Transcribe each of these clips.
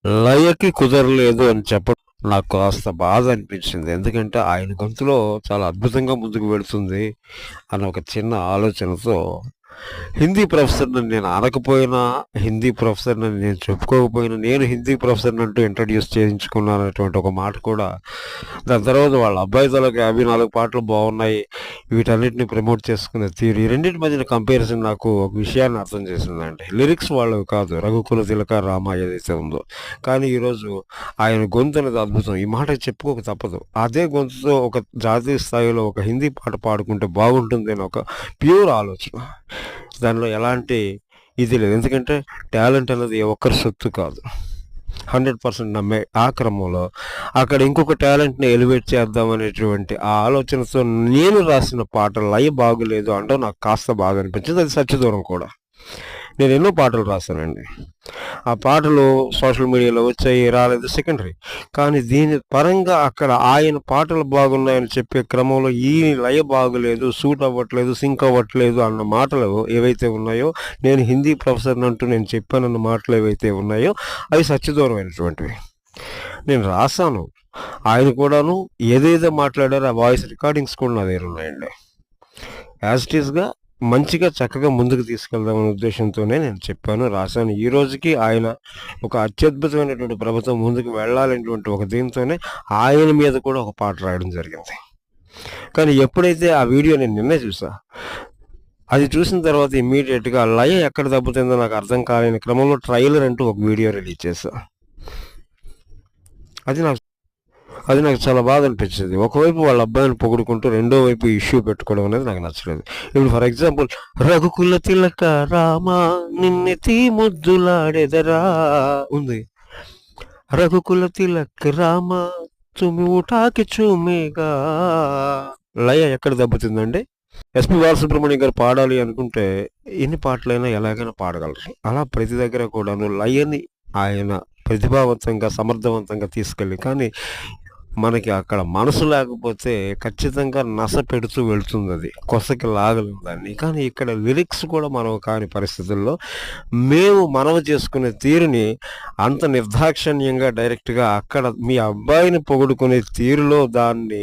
లయకి కుదరలేదు అని చెప్పడం నాకు కాస్త బాధ అనిపించింది. ఎందుకంటే ఆయన గొంతులో చాలా అద్భుతంగా ముందుకు వెళుతుంది అన్న ఒక చిన్న ఆలోచనతో హిందీ ప్రొఫెసర్‌ని నేను అనకపోయినా, హిందీ ప్రొఫెసర్‌ని నేను చెప్పుకోకపోయినా, నేను హిందీ ప్రొఫెసర్‌ని అంటూ ఇంట్రొడ్యూస్ చేయించుకున్నాననేటువంటి ఒక మాట కూడా దాని తర్వాత వాళ్ళ అబ్బాయి తాలూకా 54 పాటలు బాగున్నాయి. వీటన్నిటిని ప్రమోట్ చేసుకునే తీరు. ఈ రెండిటి మధ్యన కంపారిజన్ నాకు ఒక విషయాన్ని అర్థం చేసిందండి. లిరిక్స్ వాళ్ళవి కాదు. 'రఘుకుల తిలక రామ' ఏదైతే ఉందో. కానీ ఈరోజు ఆయన గొంతు అనేది అద్భుతం. ఈ మాట చెప్పుకోక తప్పదు. అదే గొంతుతో ఒక జాతీయ స్థాయిలో ఒక హిందీ పాట పాడుకుంటే బాగుంటుంది అని ఒక ప్యూర్ ఆలోచన. దానిలో ఎలాంటి ఇది లేదు. ఎందుకంటే టాలెంట్ అనేది ఏ ఒక్కరి సొత్తు కాదు. 100% నమ్మే ఆ క్రమంలో అక్కడ ఇంకొక టాలెంట్‌ని ఎలివేట్ చేద్దాం అనేటువంటి ఆ ఆలోచనతో నేను రాసిన పాట లయ బాగోలేదు అనడం నాకు కాస్త బాధ అనిపించింది. అది సత్యదూరం కూడా. నేను ఎన్నో పాటలు రాశానండి. ఆ పాటలు సోషల్ మీడియాలో వచ్చాయి, రాలేదు సెకండరీ. కానీ దీని పరంగా అక్కడ ఆయన పాటలు బాగున్నాయని చెప్పే క్రమంలో ఈ లయ బాగోలేదు, సూట్ అవ్వట్లేదు, సింక్ అవ్వట్లేదు అన్న మాటలు ఏవైతే ఉన్నాయో, నేను హిందీ ప్రొఫెసర్‌ని అంటూ నేను చెప్పానన్న మాటలు ఏవైతే ఉన్నాయో అవి సత్యదూరమైనటువంటివి. నేను రాశాను. ఆయన కూడాను ఏదేదో మాట్లాడారో ఆ వాయిస్ రికార్డింగ్స్ కూడా నా దగ్గర ఉన్నాయండి. యాజ్ ఇట్ ఈస్‌గా మంచిగా చక్కగా ముందుకు తీసుకెళ్దామనే ఉద్దేశంతోనే నేను చెప్పాను, రాశాను. ఈ రోజుకి ఆయన ఒక అత్యద్భుతమైనటువంటి ప్రభుత్వం ముందుకు వెళ్ళాలనేటువంటి ఒక దీంతోనే ఆయన మీద కూడా ఒక పాట రాయడం జరిగింది. కానీ ఎప్పుడైతే ఆ వీడియో నేను నిన్నే చూసా, అది చూసిన తర్వాత ఇమ్మీడియట్‌గా లయ ఎక్కడ దెబ్బతిందో నాకు అర్థం కాలేని క్రమంలో ట్రైలర్ అంటూ ఒక వీడియో రిలీజ్ చేశా. అది నాకు అది నాకు చాలా బాధ అనిపించింది. ఒకవైపు వాళ్ళ అబ్బాయిని పొగుడుకుంటూ రెండో వైపు ఇష్యూ పెట్టుకోవడం అనేది నాకు నచ్చలేదు. ఇప్పుడు ఫర్ ఎగ్జాంపుల్ 'రఘుకుల తిలక రామ నిన్నెతి ముద్దులాడెదరా' ఉంది. 'రఘుకుల తిలక్ రామ తుమి ఉఠాకి చూమేగా' లయ ఎక్కడ దెబ్బతిందండి? ఎస్పి బాలసుబ్రహ్మణ్యం గారు పాడాలి అనుకుంటే ఎన్ని పాటలైనా ఎలాగైనా పాడగలరు. అలా ప్రతి దగ్గర కూడాను లయని ఆయన ప్రతిభావంతంగా, సమర్థవంతంగా తీసుకెళ్ళి కానీ మనకి అక్కడ మనసు లేకపోతే ఖచ్చితంగా నస పెడుతూ వెళ్తుందది. కొసకి లాగలేం దాన్ని. కానీ ఇక్కడ లిరిక్స్ కూడా మనవి కాని పరిస్థితుల్లో మేము మనవి చేసుకునే తీరుని అంత నిర్దాక్షిణ్యంగా డైరెక్ట్‌గా అక్కడ మీ అబ్బాయిని పొగుడుకునే తీరులో దాన్ని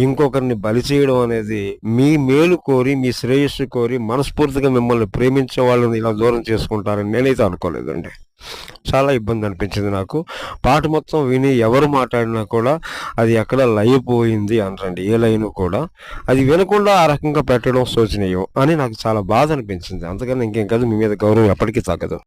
ఇంకొకరిని బలి చేయడం అనేది మీ మేలు కోరి, మీ శ్రేయస్సు కోరి మనస్ఫూర్తిగా మిమ్మల్ని ప్రేమించే వాళ్ళని ఇలా దూరం చేసుకుంటారని నేనైతే అనుకోలేదండి. చాలా ఇబ్బంది అనిపించింది నాకు. పాట మొత్తం విని ఎవరు మాట్లాడినా కూడా అది ఎక్కడ లయపోయింది అనరండి. ఏ లైను కూడా. అది వినకుండా ఆ రకంగా పెట్టడం శోచనీయం అని నాకు చాలా బాధ అనిపించింది. అంతకన్నా ఇంకేం కాదు. మీ మీద గౌరవం ఎప్పటికీ తగ్గదు.